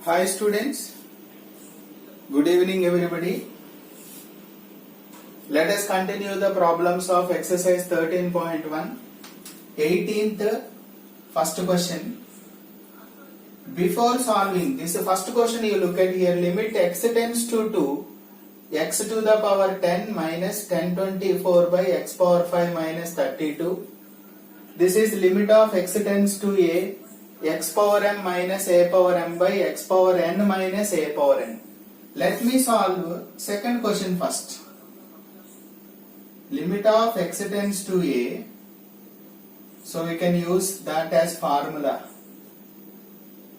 Hi students, good evening everybody. Let us continue the problems of exercise 13.1. 18th first question. Before solving this first question, you look at here, limit x tends to 2, x to the power 10 minus 1024 by x power 5 minus 32. This is limit of x tends to a, x power m minus a power m by x power n minus a power n. Let me solve second question first. Limit of x tends to a, so we can use that as formula,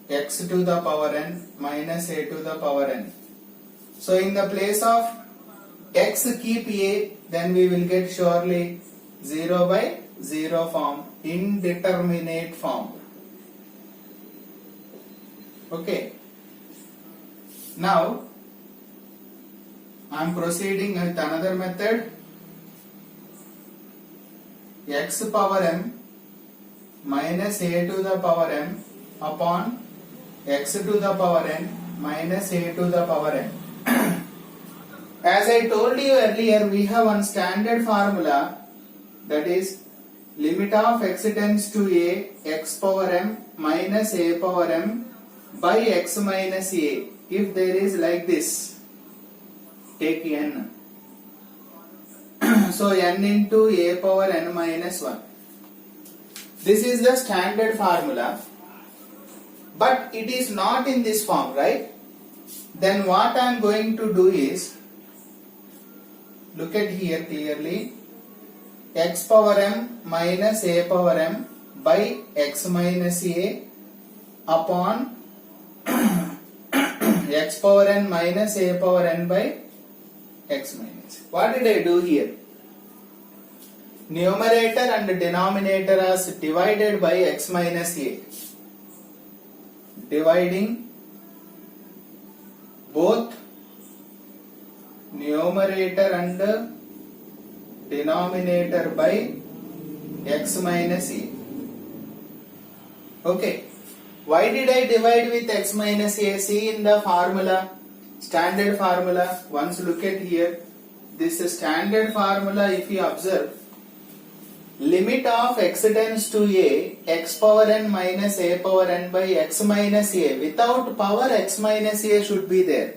x to the power n minus a to the power n. So in the place of x keep a, then we will get surely 0 by 0 form, indeterminate form. Okay. Now I am proceeding with another method. X power m minus a to the power m upon x to the power n minus a to the power n. As I told you earlier, we have one standard formula, that is limit of x tends to a, x power m minus a power m by x minus a. If there is like this, take n. So n into a power n minus 1. This is the standard formula, but it is not in this form, right? Then what I am going to do is, look at here clearly, x power m minus a power m by x minus a upon x power n minus a power n by x minus. What did I do here? Numerator and denominator are divided by x minus a. Dividing both numerator and denominator by x minus a. Okay. Why did I divide with x minus a? See in the formula, standard formula. Once look at here, this standard formula, if you observe, limit of x tends to a, x power n minus a power n by x minus a. Without power, x minus a should be there.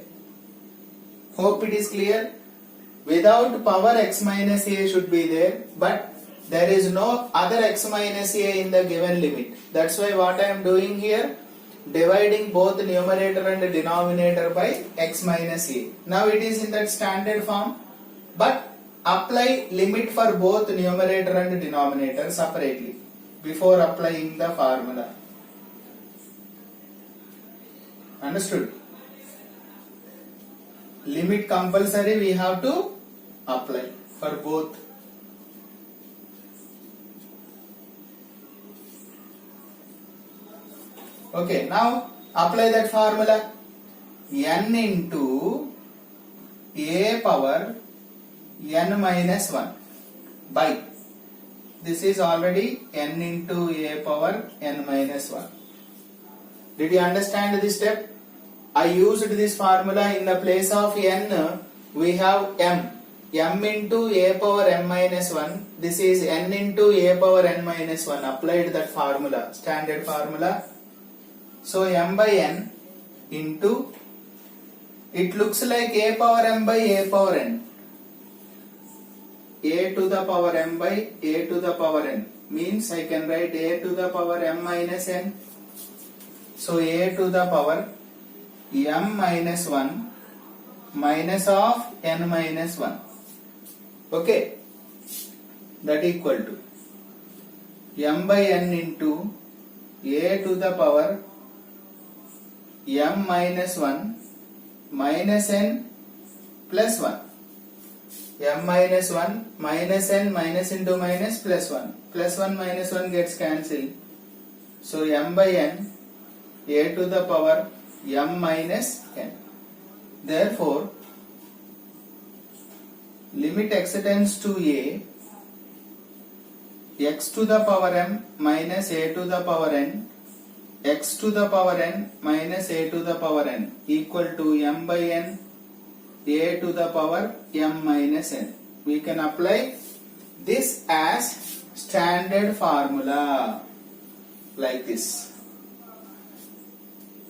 Hope it is clear. Without power, x minus a should be there, but there is no other x minus a in the given limit. That's why what I am doing here, dividing both numerator and denominator by x minus a. Now it is in that standard form, but apply limit for both numerator and denominator separately before applying the formula. Understood? Limit compulsory we have to apply for both. Okay, now apply that formula. N into a power n minus 1 by, this is already n into a power n minus 1. Did you understand this step? I used this formula. In the place of n, we have m. m into a power m minus 1. This is n into a power n minus 1. Applied that formula, standard formula. So m by n into, it looks like a power m by a power n. A to the power m by a to the power n means I can write a to the power m minus n. So a to the power m minus 1 minus of n minus 1. Okay, that equal to m by n into a to the power m minus 1 minus n plus 1. M minus 1 minus n minus into minus plus 1. Plus 1 minus 1 gets cancelled. So m by n a to the power m minus n. Therefore, limit x tends to a, x to the power m minus a to the power n x to the power n minus a to the power n equal to m by n a to the power m minus n. We can apply this as standard formula like this.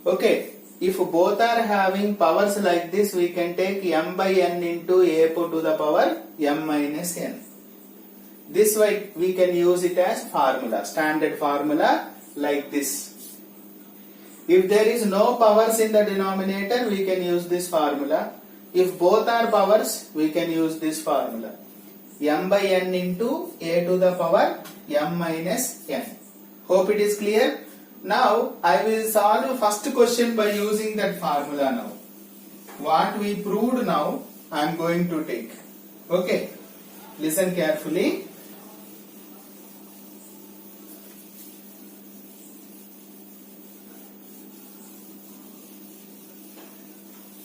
Okay, if both are having powers like this, we can take m by n into a to the power m minus n. This way we can use it as formula, standard formula like this. If there is no powers in the denominator, we can use this formula. If both are powers, we can use this formula. M by n into a to the power m minus n. Hope it is clear. Now I will solve first question by using that formula now. What we proved now, I am going to take. Okay, listen carefully.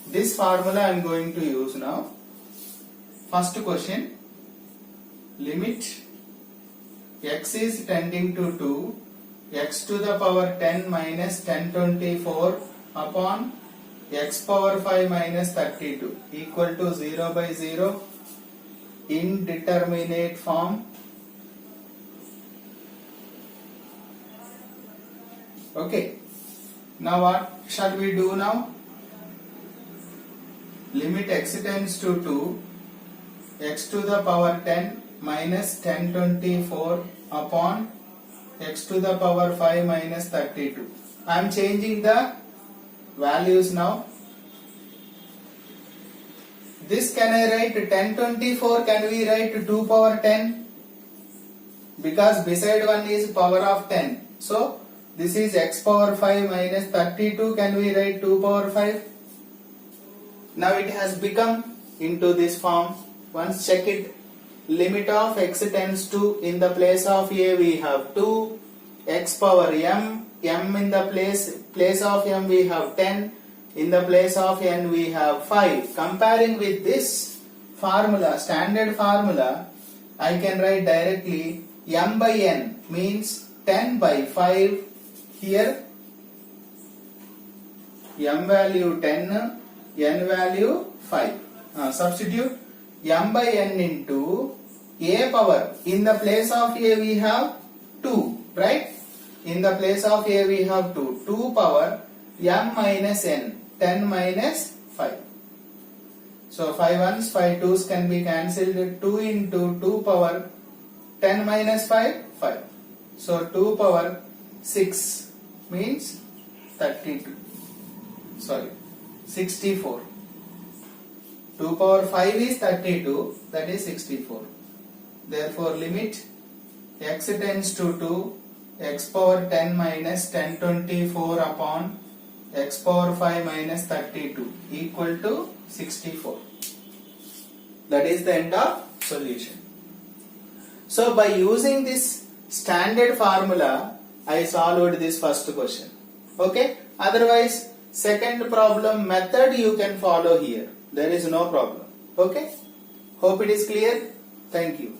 This formula I am going to use now. First question, limit x is tending to 2, x to the power 10 minus 1024 upon x power 5 minus 32 equal to 0 by 0 indeterminate form. Okay, now what shall we do now? Limit x tends to 2, x to the power 10 minus 1024 upon x to the power 5 minus 32. I am changing the values now. This can I write 1024, can we write 2 power 10? Because beside one is power of 10. So this is x power 5 minus 32, can we write 2 power 5? Now it has become into this form. Once check it. Limit of x tends to, in the place of a we have 2, x power m, m in the place of m we have 10, in the place of n we have 5. Comparing with this formula, standard formula, I can write directly m by n means 10 by 5. Here m value 10, n value 5. Substitute m by n into a power. In the place of a we have 2, right? In the place of a we have 2. 2 power m minus n, 10 minus 5. So 5 ones, 5 twos can be cancelled. 2 into 2 power 10 minus 5, 5. So 2 power 6 means 32. Sorry, 64. 2 power 5 is 32, that is 64. Therefore limit x tends to 2, x power 10 minus 1024 upon x power 5 minus 32 equal to 64. That is the end of solution. So by using this standard formula, I solved this first question. Okay, otherwise second problem method you can follow here. There is no problem. Okay, hope it is clear. Thank you.